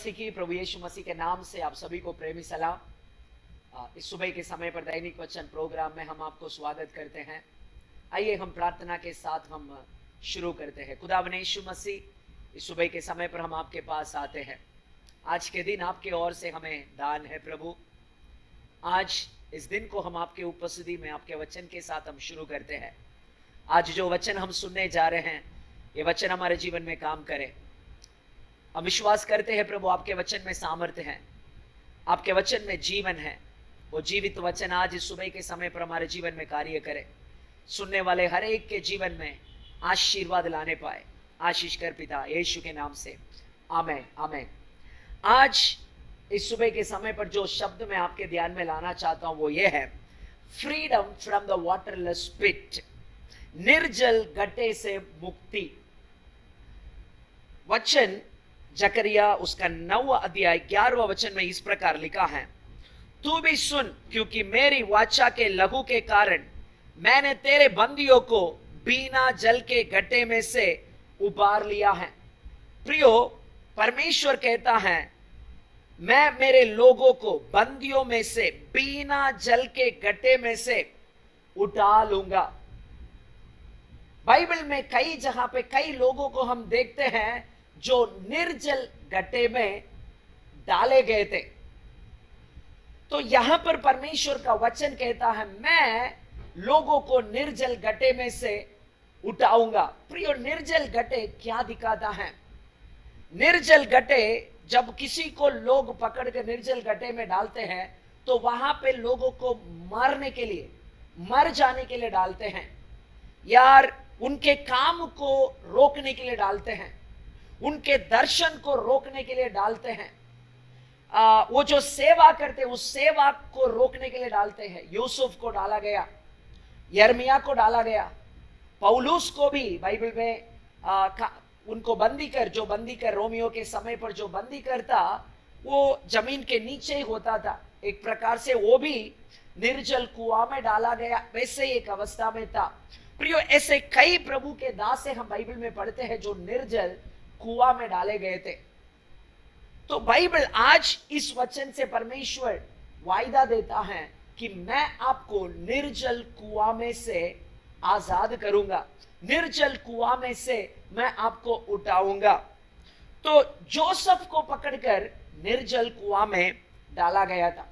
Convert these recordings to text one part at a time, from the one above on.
मसीह की, प्रभु यीशु मसीह के नाम से आप सभी को प्रेमी सलाम। इस सुबह के समय पर दैनिक वचन प्रोग्राम में हम आपको स्वागत करते हैं। आइए हम प्रार्थना के साथ हम शुरू करते हैं। खुदावंद यीशु मसीह, इस सुबह के समय पर हम आपके पास आते हैं। आज के दिन आपके ओर से हमें दान है प्रभु। आज इस दिन को हम आपके उपस्थिति में आपके वचन के साथ हम शुरू करते हैं। आज जो वचन हम सुनने जा रहे हैं, ये वचन हमारे जीवन में काम करे। हम विश्वास करते हैं प्रभु, आपके वचन में सामर्थ्य है, आपके वचन में जीवन है। वो जीवित वचन आज इस सुबह के समय पर हमारे जीवन में कार्य करे, सुनने वाले हर एक के जीवन में आशीर्वाद लाने पाए। आशीष कर पिता यीशु के नाम से, आमेन आमेन। आज इस सुबह के समय पर जो शब्द मैं आपके ध्यान में लाना चाहता हूं वो ये है, फ्रीडम फ्रॉम द वाटरलेस पिट, निर्जल गड्ढे से मुक्ति। वचन जकरिया उसका 9वां अध्याय 11वां वचन में इस प्रकार लिखा है, तू भी सुन, क्योंकि मेरी वाचा के लहू के कारण मैंने तेरे बंदियों को बिना जल के गड्ढे में से उबार लिया है। प्रियो, परमेश्वर कहता है, मैं मेरे लोगों को बंदियों में से बिना जल के गड्ढे में से उठा लूंगा। बाइबल में कई जगह पे कई लोगों को हम देखते हैं जो निर्जल गड्ढे में डाले गए थे। तो यहां पर परमेश्वर का वचन कहता है, मैं लोगों को निर्जल गड्ढे में से उठाऊंगा। प्रियो, निर्जल गड्ढे क्या दिखाता है? निर्जल गड्ढे, जब किसी को लोग पकड़ के निर्जल गड्ढे में डालते हैं तो वहां पे लोगों को मरने के लिए, मर जाने के लिए डालते हैं, यार उनके काम को रोकने के लिए डालते हैं, उनके दर्शन को रोकने के लिए डालते हैं। वो जो सेवा करते हैं उस सेवा को रोकने के लिए डालते हैं। यूसुफ को डाला गया, यर्मिया को डाला गया, पौलुस को भी बाइबल में उनको बंदी कर, जो बंदी कर रोमियो के समय पर जो बंदी करता वो जमीन के नीचे ही होता था। एक प्रकार से वो भी निर्जल कुआं में डाला गया, वैसे ही एक अवस्था में था। प्रियो, ऐसे कई प्रभु के दास हम बाइबल में पढ़ते हैं जो निर्जल कुआं में डाले गए थे। तो बाइबल आज इस वचन से परमेश्वर वायदा देता है कि मैं आपको निर्जल कुआं में से आजाद करूंगा, निर्जल कुआं में से मैं आपको उठाऊंगा। तो जोसेफ को पकड़कर निर्जल कुआं में डाला गया था।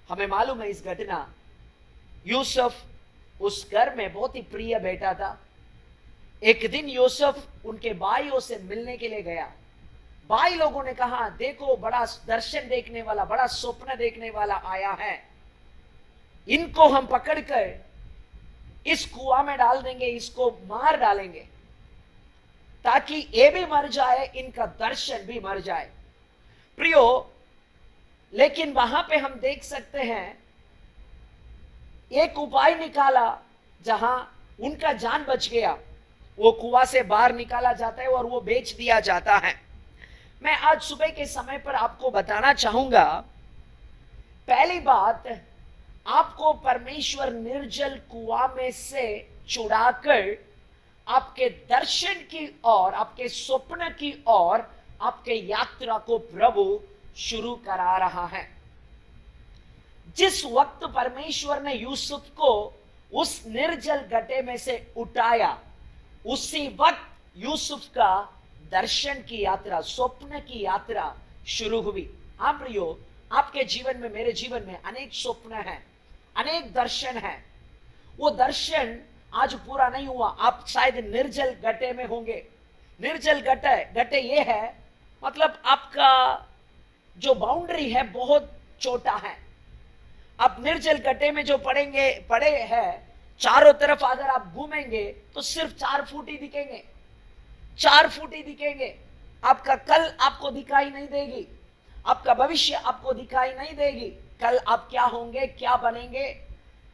हमें मालूम है इस घटना। यूसुफ उस घर में बहुत ही प्रिय बेटा था। एक दिन यूसुफ उनके भाइयों से मिलने के लिए गया। भाई लोगों ने कहा, देखो बड़ा दर्शन देखने वाला, बड़ा स्वप्न देखने वाला आया है, इनको हम पकड़कर इस कुआं में डाल देंगे, इसको मार डालेंगे ताकि ये भी मर जाए, इनका दर्शन भी मर जाए। प्रियो, लेकिन वहां पे हम देख सकते हैं एक उपाय निकाला जहां उनका जान बच गया। वो कुआं से बाहर निकाला जाता है और वो बेच दिया जाता है। मैं आज सुबह के समय पर आपको बताना चाहूंगा, पहली बात, आपको परमेश्वर निर्जल कुआं में से छुड़ाकर आपके दर्शन की ओर, आपके स्वप्न की ओर, आपके यात्रा को प्रभु शुरू करा रहा है। जिस वक्त परमेश्वर ने यूसुफ को उस निर्जल गड्ढे में से उठाया, उसी वक्त यूसुफ का दर्शन की यात्रा, स्वप्न की यात्रा शुरू हुई। हाँ प्रियो, आपके जीवन में, मेरे जीवन में अनेक स्वप्न हैं, अनेक दर्शन हैं। वो दर्शन आज पूरा नहीं हुआ। आप शायद निर्जल गड्ढे में होंगे। निर्जल गड्ढे ये है, मतलब आपका जो बाउंड्री है बहुत छोटा है। आप निर्जल गड्ढे में जो पड़े हैं, चारों तरफ अगर आप घूमेंगे तो सिर्फ 4 फुट ही दिखेंगे, 4 फुट ही दिखेंगे। आपका कल आपको दिखाई नहीं देगी, आपका भविष्य आपको दिखाई नहीं देगी। कल आप क्या होंगे, क्या बनेंगे,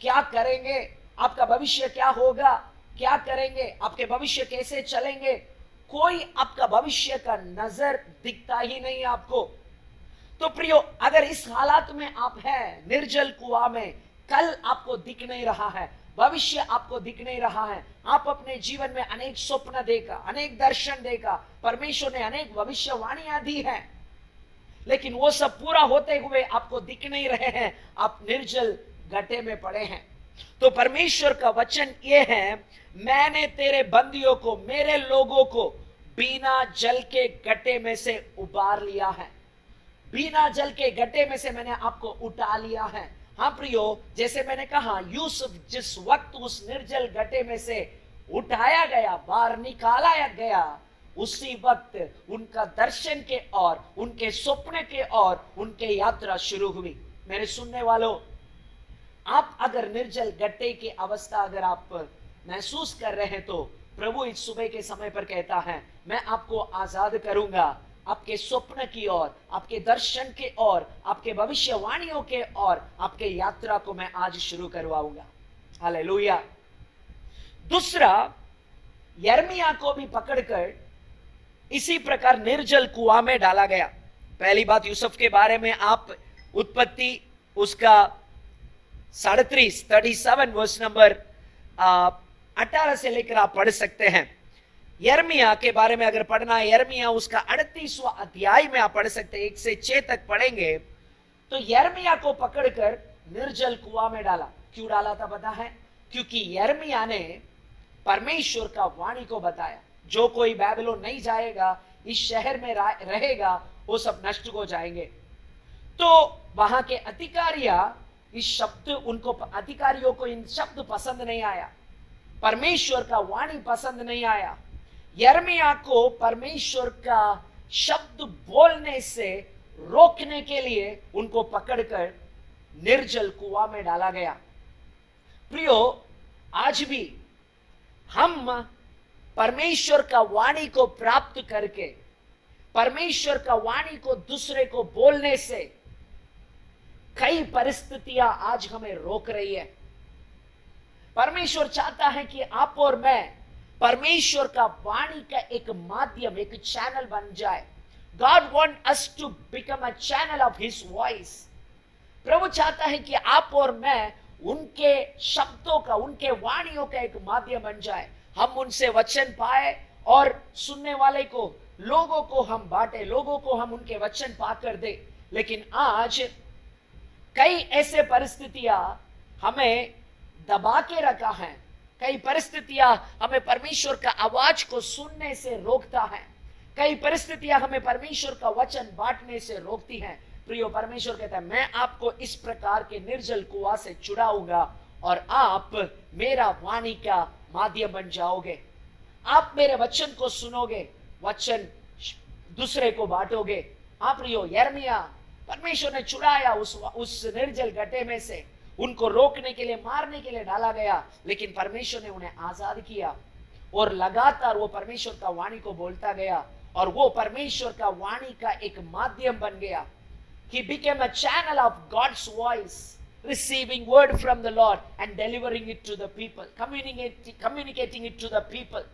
क्या करेंगे, आपका भविष्य क्या होगा, क्या करेंगे, आपके भविष्य कैसे चलेंगे, कोई आपका भविष्य का नजर दिखता ही नहीं आपको। तो प्रियो, अगर इस हालात में आप हैं, निर्जल कुआं में, कल आपको दिख नहीं रहा है, भविष्य आपको दिख नहीं रहा है, आप अपने जीवन में अनेक स्वप्न देखा, अनेक दर्शन देखा, परमेश्वर ने अनेक भविष्यवाणियां दी हैं, लेकिन वो सब पूरा होते हुए आपको दिख नहीं रहे हैं, आप निर्जल गड्ढे में पड़े हैं। तो परमेश्वर का वचन ये है, मैंने तेरे बंदियों को, मेरे लोगों को बिना जल के गड्ढे में से उबार लिया है। बिना जल के गड्ढे में से मैंने आपको उठा लिया है। हाँ प्रियो, जैसे मैंने कहा, यूसुफ जिस वक्त उस निर्जल गड्ढे में से उठाया गया, बाहर निकाला गया, उसी वक्त उनका दर्शन के और उनके सपने के और उनके यात्रा शुरू हुई। मेरे सुनने वालों, आप अगर निर्जल गड्ढे की अवस्था अगर आप महसूस कर रहे हैं, तो प्रभु इस सुबह के समय पर कहता है, मैं आपको आजाद करूंगा, आपके स्वप्न की ओर, आपके दर्शन के ओर, आपके भविष्यवाणियों के ओर, आपके यात्रा को मैं आज शुरू करवाऊंगा। हालेलुया। दूसरा, यिर्मयाह को भी पकड़कर इसी प्रकार निर्जल कुआं में डाला गया। पहली बात, यूसुफ के बारे में आप उत्पत्ति उसका 37 वर्ष नंबर 18 से लेकर आप पढ़ सकते हैं। यिर्मयाह के बारे में अगर पढ़ना है, यिर्मयाह उसका 38वां अध्याय में आप पढ़ सकते हैं, 1 से 6 तक पढ़ेंगे। तो यिर्मयाह को पकड़कर निर्जल कुआं में डाला। क्यों डाला था पता है? क्योंकि यिर्मयाह ने परमेश्वर का वाणी को बताया, जो कोई बाबिलोन नहीं जाएगा, इस शहर में रहेगा, वो सब नष्ट हो जाएंगे। तो वहां के अधिकारियों को इन शब्द पसंद नहीं आया, परमेश्वर का वाणी पसंद नहीं आया। यिर्मयाह को परमेश्वर का शब्द बोलने से रोकने के लिए उनको पकड़कर निर्जल कुआं में डाला गया। प्रियो, आज भी हम परमेश्वर का वाणी को प्राप्त करके, परमेश्वर का वाणी को दूसरे को बोलने से कई परिस्थितियां आज हमें रोक रही है। परमेश्वर चाहता है कि आप और मैं परमेश्वर का वाणी का एक माध्यम, एक चैनल बन जाए। God wants us to become a channel of His voice. प्रभु चाहता है कि आप और मैं उनके शब्दों का, उनके वाणियों का एक माध्यम बन जाए। हम उनसे वचन पाए और सुनने वाले को, लोगों को हम बांटे, लोगों को हम उनके वचन पाकर दे। लेकिन आज कई ऐसे परिस्थितियां हमें दबा के रखा है, कई परिस्थितियां हमें परमेश्वर का आवाज को सुनने से रोकता है, कई परिस्थितियां हमें परमेश्वर का वचन बांटने से रोकती हैं। प्रियो, परमेश्वर कहता है, मैं आपको इस प्रकार के निर्जल कुआं से छुड़ाऊंगा और आप मेरा वाणी का माध्यम बन जाओगे। आप मेरे वचन को सुनोगे, वचन दूसरे को बांटोगे। आप प्रियो, यिर्मयाह परमेश्वर ने छुड़ाया उस निर्जल गड्ढे में से, उनको रोकने के लिए, मारने के लिए डाला गया, लेकिन परमेश्वर ने उन्हें आजाद किया और लगातार वो परमेश्वर का वाणी को बोलता गया और वो परमेश्वर का वाणी का एक माध्यम बन गया। He became a channel of God's voice, receiving word from the Lord and delivering it to the people, communicating it to the people.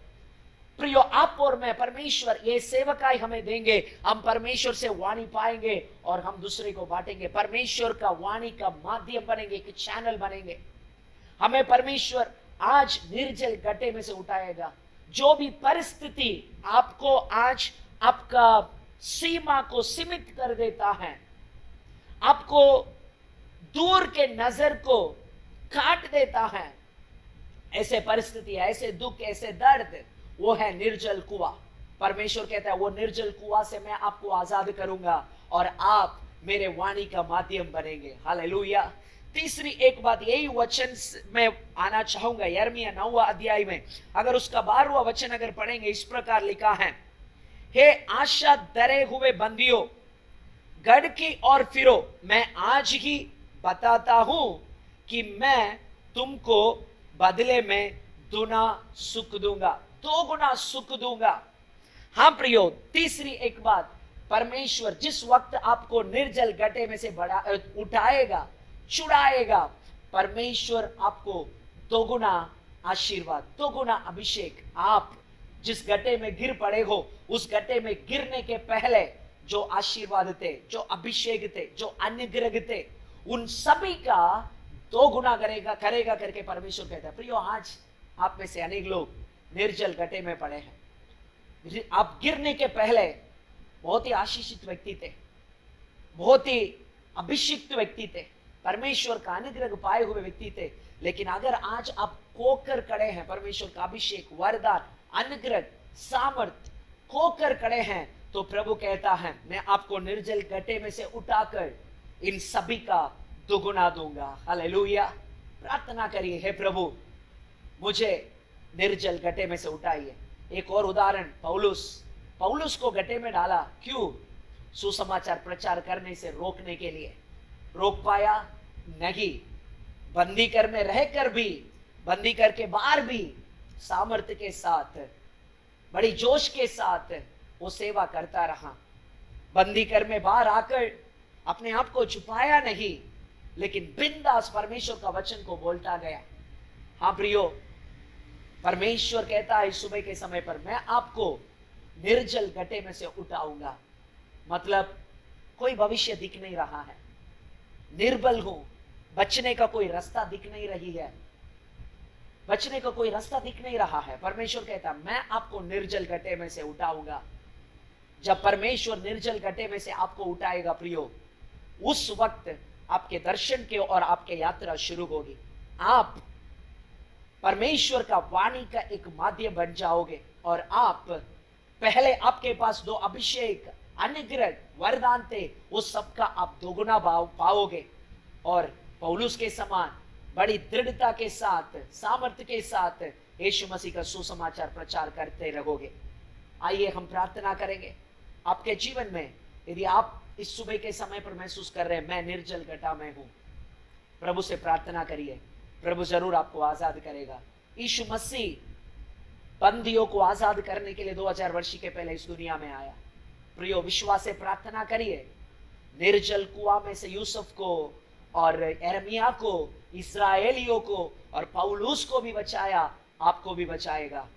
प्रियो, आप और मैं, परमेश्वर ये सेवकाई हमें देंगे, हम परमेश्वर से वाणी पाएंगे और हम दूसरे को बांटेंगे, परमेश्वर का वाणी का माध्यम बनेंगे, एक चैनल बनेंगे। हमें परमेश्वर आज निर्जल गड्ढे में से उठाएगा। जो भी परिस्थिति आपको आज आपका सीमा को सीमित कर देता है, आपको दूर के नजर को काट देता है, ऐसे परिस्थिति, ऐसे दुख, ऐसे दर्द, वो है निर्जल कुआं। परमेश्वर कहता है, वो निर्जल कुआं से मैं आपको आजाद करूंगा और आप मेरे वाणी का माध्यम बनेंगे। हालेलुया। तीसरी एक बात, यही वचन में आना चाहूंगा, यिर्मयाह 9वां अध्याय में अगर उसका 12वां वचन अगर पढ़ेंगे, इस प्रकार लिखा है, हे आशा डरे हुए बंदियों, गढ़ की ओर फिरो, मैं आज ही बताता हूं कि मैं तुमको बदले में दुना सुख दूंगा, 2 गुना सुख दूंगा। हाँ प्रियो, तीसरी एक बात, परमेश्वर जिस वक्त आपको निर्जल गड्ढे में से उठाएगा, छुड़ाएगा, परमेश्वर आपको 2 गुना आशीर्वाद, 2 गुना अभिषेक, आप जिस गड्ढे में गिर पड़े हो, उस गड्ढे में गिरने के पहले जो आशीर्वाद थे, जो अभिषेक थे, जो अनुग्रह थे, उन सभी का 2 गुना करेगा करके परमेश्वर कहता है। प्रियो, आज आप में से अनेक लोग निर्जल गड्ढे में पड़े हैं। आप गिरने के पहले बहुत ही आशीषित व्यक्ति थे, बहुत ही अभिषिक्त व्यक्ति थे, परमेश्वर का अनुग्रह पाए हुए व्यक्ति थे। लेकिन अगर आज आप खोकर खड़े हैं, परमेश्वर का अभिषेक, वरदान, अनुग्रह, सामर्थ खोकर खड़े हैं, तो प्रभु कहता है मैं आपको निर्जल गड्ढे में से उठाकर इन सभी का दुगुना दूंगा। हालेलुया। प्रार्थना करिए, हे प्रभु मुझे निर्जल गड्ढे में से उठाइए। एक और उदाहरण, पौलुस को गड्ढे में डाला, क्यों? सुसमाचार प्रचार करने से रोकने के लिए। रोक पाया? नहीं। बंदी घर में रहकर भी, बंदी घर के बाहर भी सामर्थ्य के साथ, बड़ी जोश के साथ वो सेवा करता रहा। बंदी घर में बाहर आकर अपने आप को छुपाया नहीं, लेकिन बिंदास परमेश्वर का वचन को बोलता गया। हाँ प्रियो, परमेश्वर कहता है इस सुबह के समय पर मैं आपको निर्जल गड्ढे में से उठाऊंगा। मतलब कोई भविष्य दिख नहीं रहा है, निर्बल हूं, बचने का कोई रास्ता दिख नहीं रही है, बचने का कोई रास्ता दिख नहीं रहा है। परमेश्वर कहता मैं आपको निर्जल गड्ढे में से उठाऊंगा। जब परमेश्वर निर्जल गड्ढे में से आपको उठाएगा प्रियो, उस वक्त आपके दर्शन की और आपके यात्रा शुरू होगी। आप परमेश्वर का वाणी का एक माध्यम बन जाओगे और आप पहले आपके पास दो अभिषेक, अनुग्रह, वरदान थे, उस सबका आप दोगुना भाव पाओगे और पौलुस के समान बड़ी दृढ़ता के साथ, सामर्थ्य के साथ यीशु मसीह का सुसमाचार प्रचार करते रहोगे। आइए हम प्रार्थना करेंगे। आपके जीवन में यदि आप इस सुबह के समय पर महसूस कर रहे हैं मैं निर्जल गड्ढा में हूं, प्रभु से प्रार्थना करिए, प्रभु जरूर आपको आजाद करेगा। यीशु मसीह बंदियों को आजाद करने के लिए 2000 वर्ष के पहले इस दुनिया में आया। प्रियो, विश्वास से प्रार्थना करिए। निर्जल कुआं में से यूसुफ को और यिर्मयाह को, इस्राएलियों को और पौलुस को भी बचाया, आपको भी बचाएगा।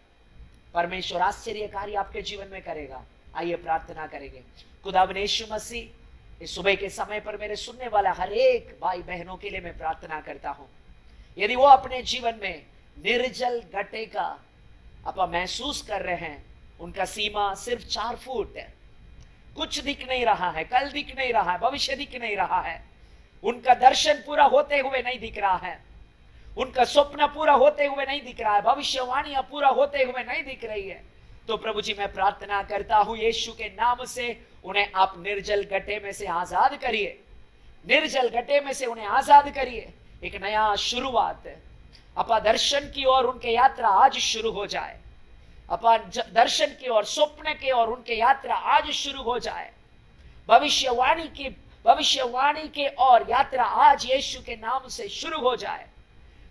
परमेश्वर आश्चर्य कार्य आपके जीवन में करेगा। आइए प्रार्थना करेंगे। खुदावंद यीशु मसीह, इस सुबह के समय पर मेरे सुनने वाला हर एक भाई बहनों के लिए मैं प्रार्थना करता हूं, यदि वो अपने जीवन में निर्जल गड्ढे का आप महसूस कर रहे हैं, उनका सीमा सिर्फ 4 फुट है, कुछ दिख नहीं रहा है, कल दिख नहीं रहा है, भविष्य दिख नहीं रहा है, उनका दर्शन पूरा होते हुए नहीं दिख रहा है, उनका स्वप्न पूरा होते हुए नहीं दिख रहा है, भविष्यवाणियां पूरा होते हुए नहीं दिख रही है, तो प्रभु जी मैं प्रार्थना करता हूं यीशु के नाम से उन्हें आप निर्जल गड्ढे में से आजाद करिए। निर्जल गड्ढे में से उन्हें आजाद करिए। एक नया शुरुआत अपा दर्शन की ओर उनके यात्रा आज शुरू हो जाए। अपा दर्शन की ओर, स्वप्न की ओर उनके यात्रा आज शुरू हो जाए। भविष्यवाणी के और यात्रा आज यीशु के नाम से शुरू हो जाए।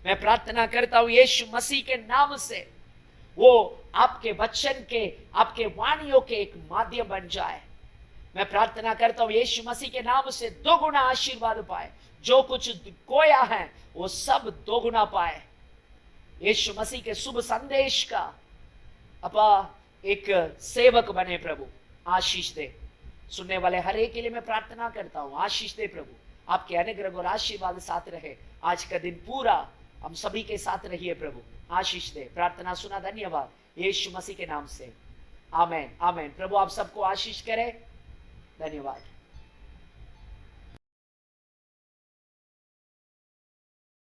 मैं प्रार्थना करता हूं यीशु मसीह के नाम से वो आपके वचन के, आपके वाणियों के एक माध्यम बन जाए। मैं प्रार्थना करता हूं यीशु मसीह के नाम से 2 गुना आशीर्वाद पाए। जो कुछ खोया है वो सब 2 गुना पाए। यीशु मसीह के शुभ संदेश का अपा एक सेवक बने। प्रभु आशीष दे। सुनने वाले हर एक के लिए मैं प्रार्थना करता हूं, आशीष दे प्रभु। आपके अनुग्रह और आशीर्वाद साथ रहे। आज का दिन पूरा हम सभी के साथ रहिए प्रभु, आशीष दे। प्रार्थना सुना, धन्यवाद यीशु मसीह के नाम से, आमेन आमेन। प्रभु आप सबको आशीष करे। धन्यवाद।